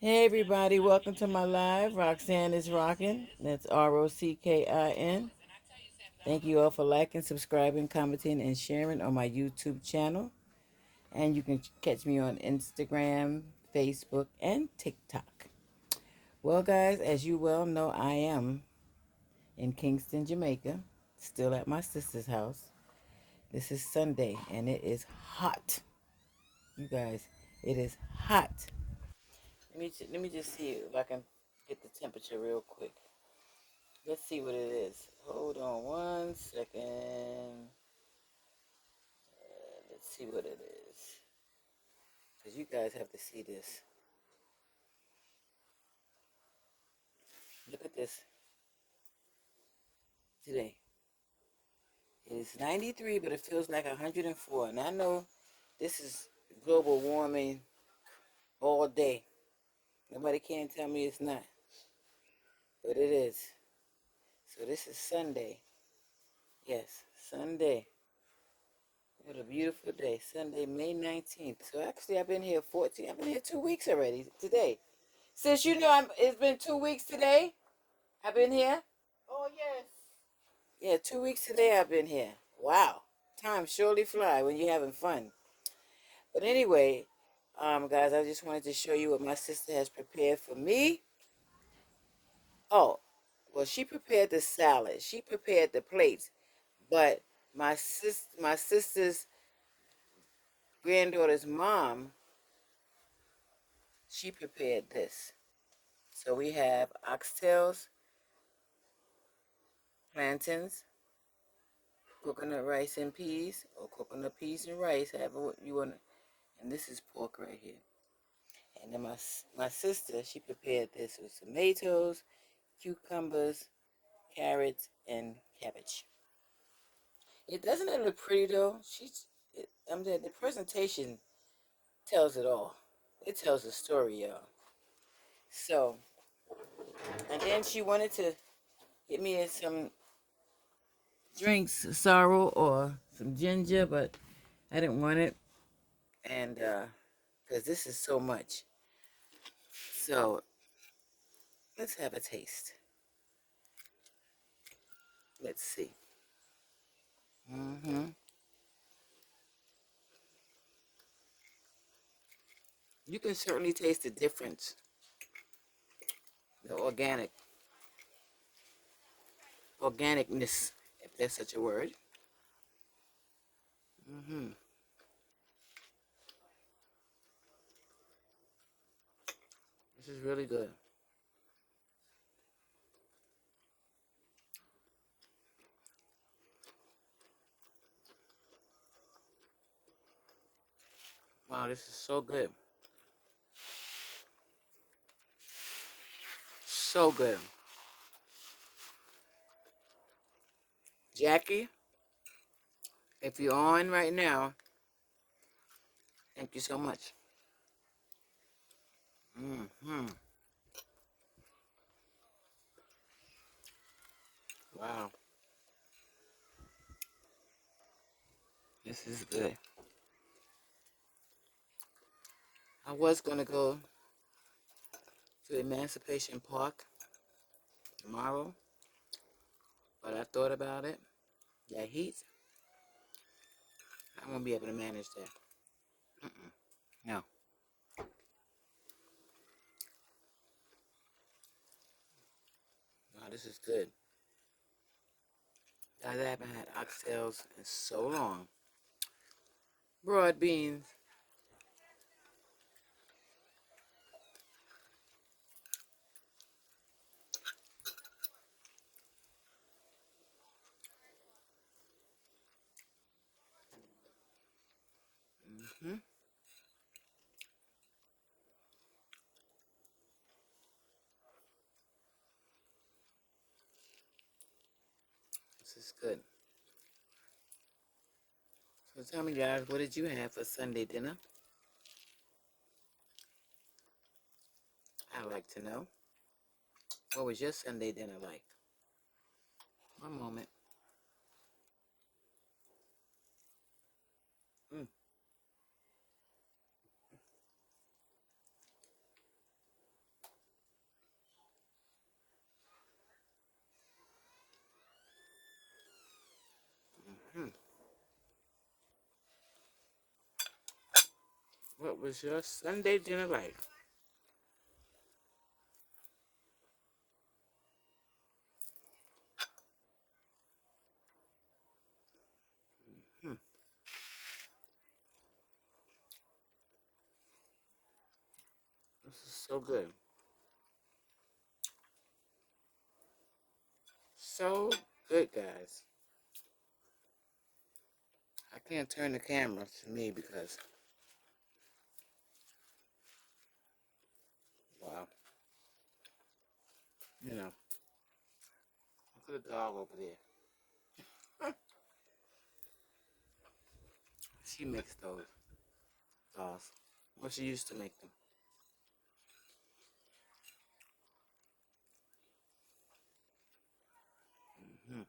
Hey everybody, welcome to my live. Roxanne is rocking. That's Rockin. Thank you all for liking, subscribing, commenting, and sharing on my YouTube channel. And you can catch me on Instagram, Facebook, and TikTok. Well, guys, as you well know, I am in Kingston, Jamaica, still at my sister's house. This is Sunday, and it is hot. You guys, it is hot. Let me just see if I can get the temperature real quick. Let's see what it is. Hold on 1 second. Let's see what it is. Because you guys have to see this. Look at this today. It is 93, but it feels like 104. And I know this is global warming all day. Nobody can tell me it's not. But it is. So this is Sunday. Yes, Sunday. What a beautiful day. Sunday, May 19th. So actually I've been here 14. I've been here 2 weeks already today. Since you know it's been 2 weeks today. I've been here. Oh yes. Yeah, 2 weeks today I've been here. Wow. Time surely fly when you're having fun. But anyway, guys, I just wanted to show you what my sister has prepared for me. Oh, well, she prepared the salad. She prepared the plates. But my sister's granddaughter's mom, she prepared this. So we have oxtails, plantains, coconut rice and peas, or coconut peas and rice, however you want. And this is pork right here. And then my sister, she prepared this with tomatoes, cucumbers, carrots, and cabbage. Doesn't it look pretty though? The presentation tells it all. It tells the story, y'all. So, and then she wanted to get me some drinks, sorrel or some ginger, but I didn't want it, and because this is so much. So let's have a taste. Let's see. You can certainly taste the difference, the organicness, if that's such a word. This is really good. Wow, this is so good. So good. Jackie, if you're on right now, thank you so much. Wow, this is good. I was going to go to Emancipation Park tomorrow, but I thought about it. That heat, I won't be able to manage that. No. Wow, this is good. Guys, I haven't had oxtails in so long. Broad beans. Hmm. This is good. So tell me, guys, what did you have for Sunday dinner? I'd like to know. What was your Sunday dinner like? One moment. What was your Sunday dinner like? Hmm. This is so good. So good, guys. I can't turn the camera to me because, wow, you know, look at the dog over there. She makes those dolls. Well, she used to make them. Hmm.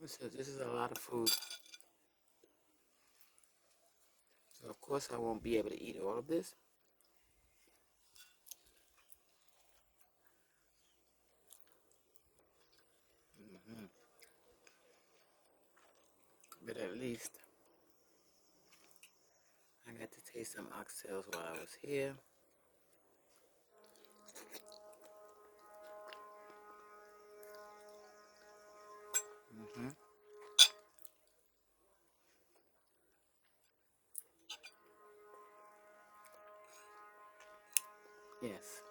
So this is a lot of food. So of course I won't be able to eat all of this. Hmm. But at least I got to taste some oxtails while I was here. Hmm. Yes.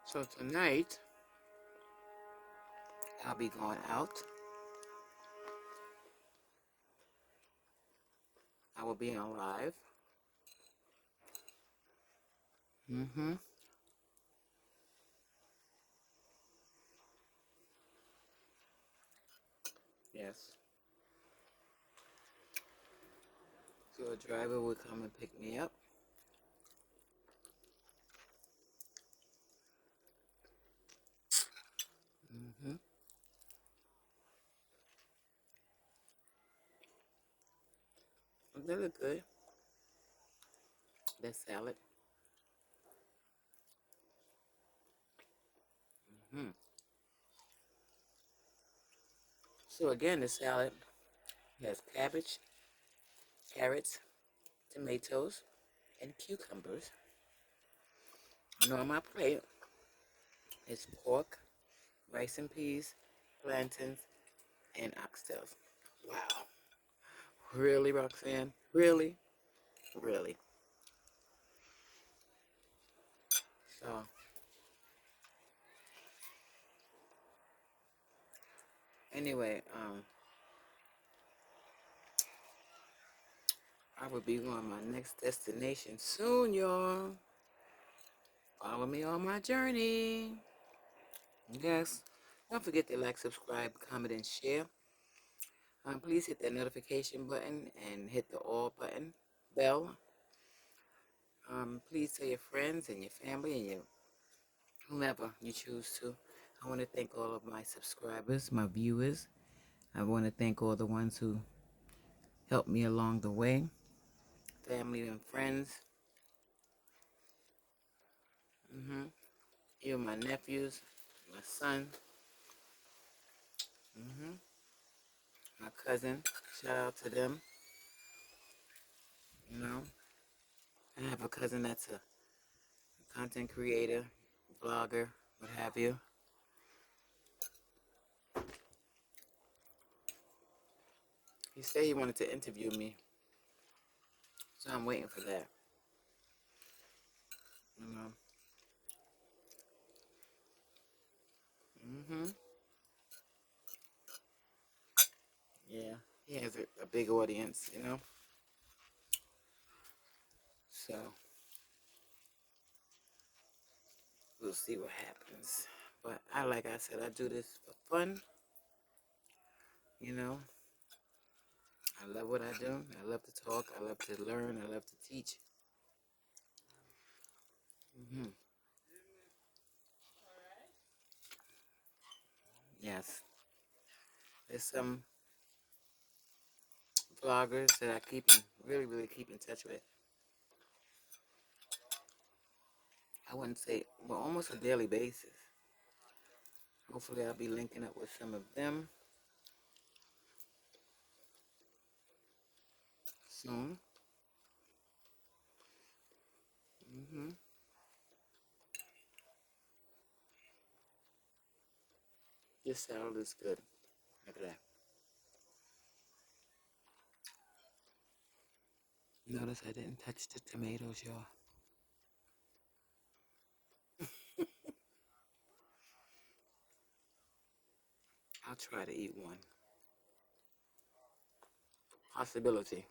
So tonight I'll be going out. I will be on live. Hmm. Yes. So a driver will come and pick me up. Hmm. They look good. That salad. Hmm. So again, the salad has cabbage, carrots, tomatoes, and cucumbers. And on my plate is pork, rice and peas, plantains, and oxtails. Wow. Really, Roxanne? Really? Really? So, anyway, I will be on my next destination soon, y'all. Follow me on my journey. Yes. Don't forget to like, subscribe, comment, and share. Please hit that notification button and hit the all button, bell. Please tell your friends and your family and your whomever you choose to. I want to thank all of my subscribers, my viewers. I want to thank all the ones who helped me along the way, family and friends. Even my nephews, my son, my cousin. Shout out to them. You know, I have a cousin that's a content creator, blogger, what have you. He said he wanted to interview me, so I'm waiting for that. You know. Mhm. Yeah, he has a big audience. You know. So we'll see what happens. But like I said, I do this for fun. You know, I love what I do. I love to talk. I love to learn. I love to teach. Mhm. Yes. There's some vloggers that I keep in, really, really keep in touch with. wouldn't say, well, almost a daily basis. Hopefully I'll be linking up with some of them soon. hmm This salad is good. Look at that. Notice I didn't touch the tomatoes, y'all. I'll try to eat one. Possibility.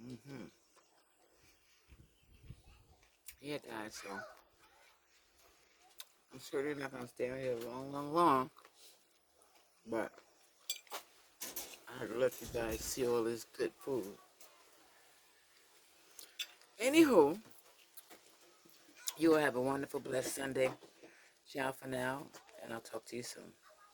Mm-hmm. Yeah, guys, so I'm sure they're not going to stay out here long, long, long. But I had to let you guys see all this good food. Anywho, you will have a wonderful, blessed Sunday. Ciao for now, and I'll talk to you soon.